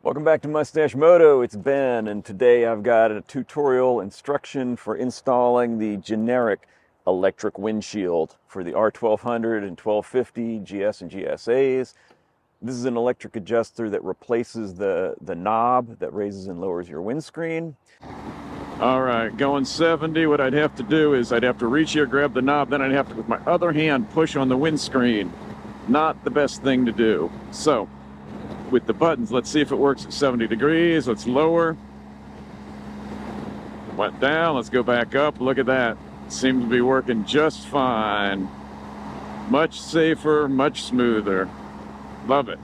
Welcome back to Mustache Moto. It's Ben, and today I've got a tutorial instruction for installing the generic electric windshield for the R1200 and 1250 GS and GSAs. This is an electric adjuster that replaces the knob that raises and lowers your windscreen. All right, going 70, what I'd have to do is I'd have to reach here, grab the knob, then I'd have to, with my other hand, push on the windscreen. Not the best thing to do. So, with the buttons, let's see if it works at 70 degrees. Let's lower. Went down, let's go back up. Look at that. Seems to be working just fine. Much safer, much smoother. Love it.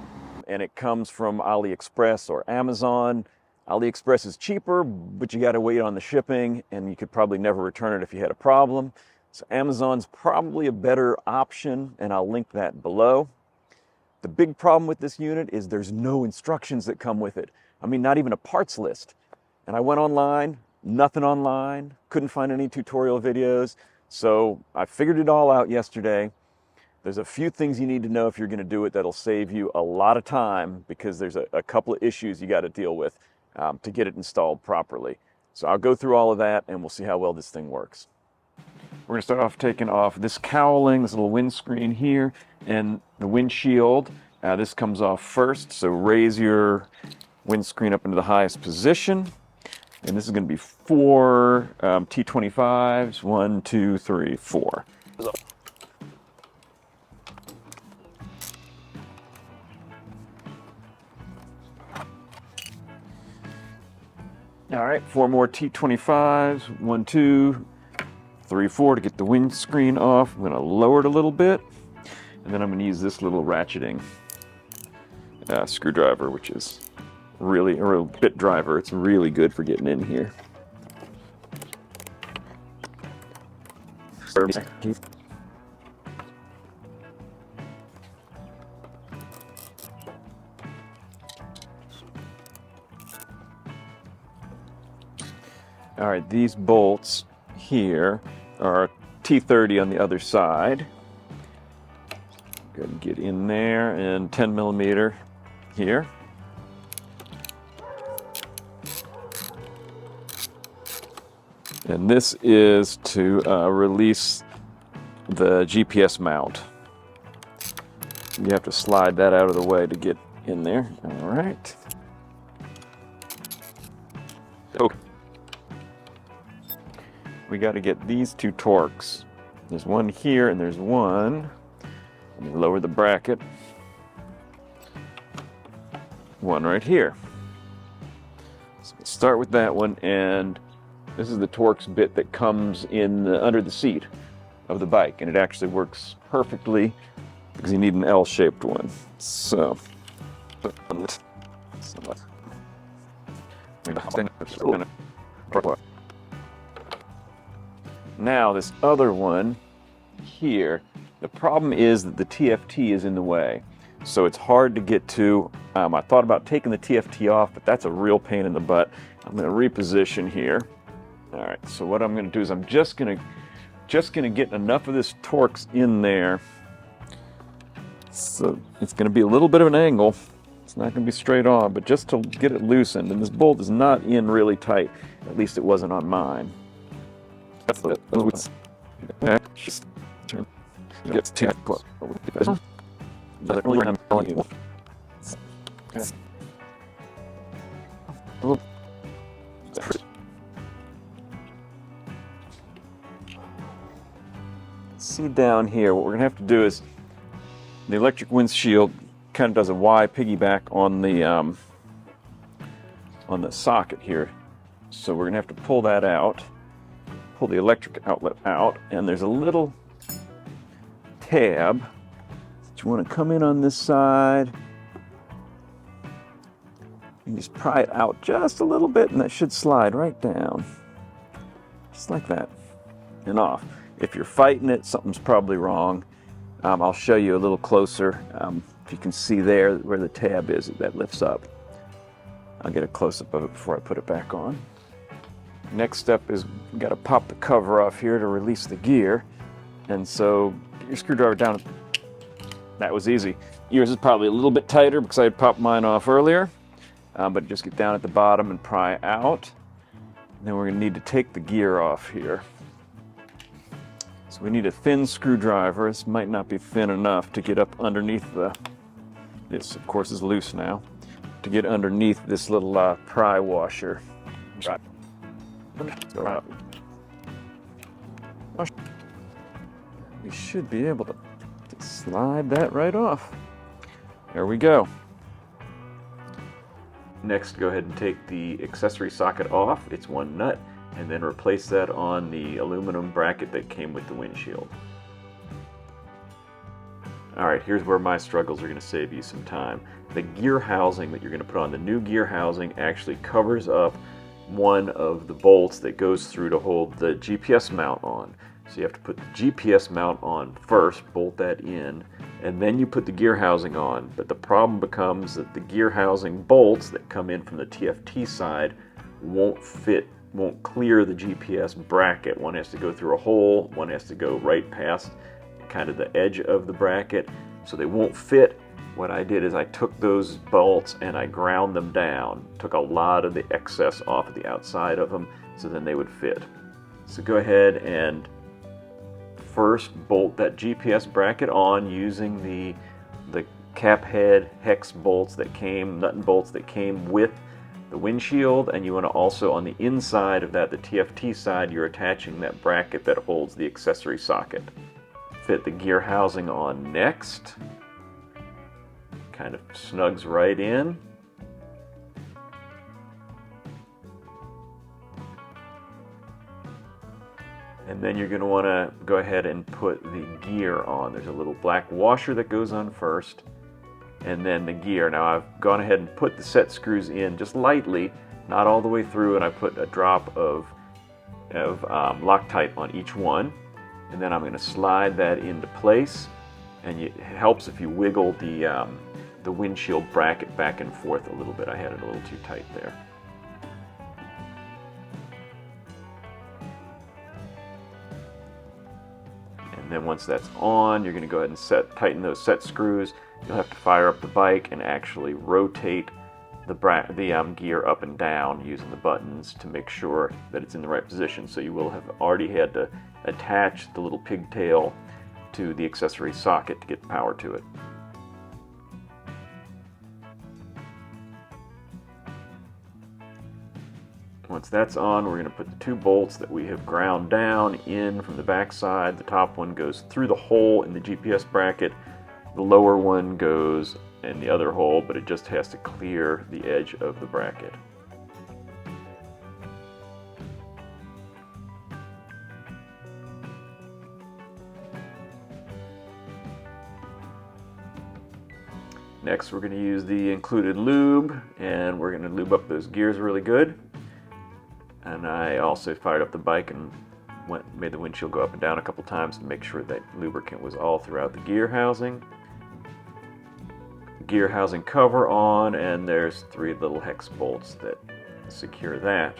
And it comes from AliExpress or Amazon. AliExpress is cheaper, but you gotta wait on the shipping, and you could probably never return it if you had a problem. So Amazon's probably a better option, and I'll link that below. The big problem with this unit is there's no instructions that come with it. I mean, not even a parts list. And I went online, nothing online, couldn't find any tutorial videos. So I figured it all out yesterday. There's a few things you need to know if you're gonna do it that'll save you a lot of time, because there's a couple of issues you gotta deal with to get it installed properly. So I'll go through all of that and we'll see how well this thing works. We're going to start off taking off this cowling, this little windscreen here, and the windshield. This comes off first, so raise your windscreen up into the highest position. And this is going to be 4 T25s, 1, 2, 3, 4. All right, 4 more T25s, 1, 2, 3, 4 to get the windscreen off. I'm going to lower it a little bit, and then I'm going to use this little ratcheting screwdriver, which is really, or a bit driver. It's really good for getting in here. All right, these bolts here are T30 on the other side. Go ahead and get in there, and 10 millimeter here. And this is to release the GPS mount. You have to slide that out of the way to get in there. All right. Okay. We got to get these two Torx. There's one here and there's one. Let me lower the bracket. One right here. So let's start with that one, and this is the Torx bit that comes in under the seat of the bike, and it actually works perfectly because you need an L-shaped one. So, now this other one here, the problem is that the TFT is in the way, so it's hard to get to. I thought about taking the TFT off, but that's a real pain in the butt. I'm going to reposition here. All right, so what I'm going to do is I'm just going to get enough of this Torx in there. So it's going to be a little bit of an angle. It's not going to be straight on, but just to get it loosened. And this bolt is not in really tight. At least it wasn't on mine. See down here, what we're going to have to do is the electric windshield kind of does a Y piggyback on the socket here. So we're going to have to pull that out. Pull the electric outlet out, and there's a little tab that you want to come in on this side. You just pry it out just a little bit, and that should slide right down. Just like that. And off. If you're fighting it, something's probably wrong. I'll show you a little closer. If you can see there where the tab is, that lifts up. I'll get a close-up of it before I put it back on. Next step is we got to pop the cover off here to release the gear. And so get your screwdriver down. That was easy. Yours is probably a little bit tighter because I had popped mine off earlier. but just get down at the bottom and pry out. And then we're going to need to take the gear off here. So we need a thin screwdriver. This might not be thin enough to get up underneath this of course is loose now, to get underneath this little pry washer. Right. So, we should be able to slide that right off. There we go. Next, go ahead and take the accessory socket off. It's one nut, and then replace that on the aluminum bracket that came with the windshield. All right, here's where my struggles are going to save you some time. The gear housing that you're going to put on, the new gear housing, actually covers up one of the bolts that goes through to hold the GPS mount on. So you have to put the GPS mount on first, bolt that in, and then you put the gear housing on. But the problem becomes that the gear housing bolts that come in from the TFT side won't clear the GPS bracket. One has to go through a hole, one has to go right past kind of the edge of the bracket, so they won't fit. What I did is I took those bolts and I ground them down, took a lot of the excess off of the outside of them, so then they would fit. So go ahead and first bolt that GPS bracket on using the cap head hex bolts that came, nut and bolts that came with the windshield, and you want to also on the inside of that, the TFT side, you're attaching that bracket that holds the accessory socket. Fit the gear housing on next. Kind of snugs right in. And then you're going to want to go ahead and put the gear on. There's a little black washer that goes on first, and then the gear. Now I've gone ahead and put the set screws in just lightly, not all the way through, and I put a drop of Loctite on each one. And then I'm going to slide that into place, and it helps if you wiggle the windshield bracket back and forth a little bit. I had it a little too tight there. And then once that's on, you're going to go ahead and tighten those set screws. You'll have to fire up the bike and actually rotate the gear up and down using the buttons to make sure that it's in the right position. So you will have already had to attach the little pigtail to the accessory socket to get power to it. Once that's on, we're going to put the two bolts that we have ground down in from the back side. The top one goes through the hole in the GPS bracket. The lower one goes in the other hole, but it just has to clear the edge of the bracket. Next, we're going to use the included lube, and we're going to lube up those gears really good. And I also fired up the bike and made the windshield go up and down a couple times to make sure that lubricant was all throughout the gear housing. Gear housing cover on, and there's 3 little hex bolts that secure that.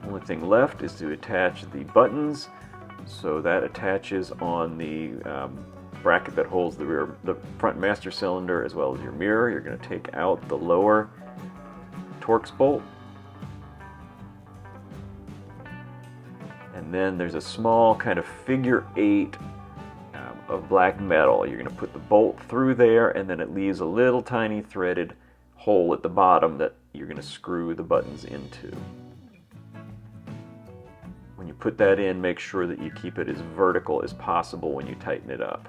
Only thing left is to attach the buttons. So that attaches on the bracket that holds the front master cylinder as well as your mirror. You're going to take out the lower Torx bolt. And then there's a small kind of figure 8 of black metal. You're going to put the bolt through there, and then it leaves a little tiny threaded hole at the bottom that you're going to screw the buttons into. When you put that in, make sure that you keep it as vertical as possible when you tighten it up.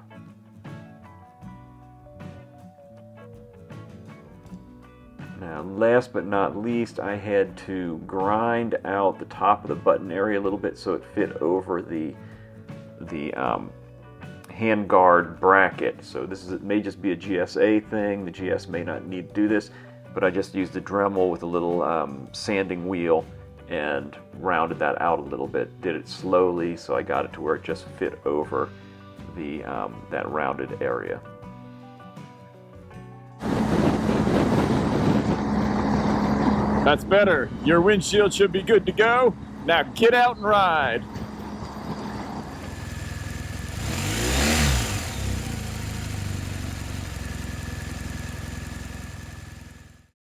Now, last but not least, I had to grind out the top of the button area a little bit so it fit over the handguard bracket. So it may just be a GSA thing. The GS may not need to do this, but I just used a Dremel with a little sanding wheel and rounded that out a little bit. Did it slowly, so I got it to where it just fit over that rounded area. That's better. Your windshield should be good to go. Now get out and ride.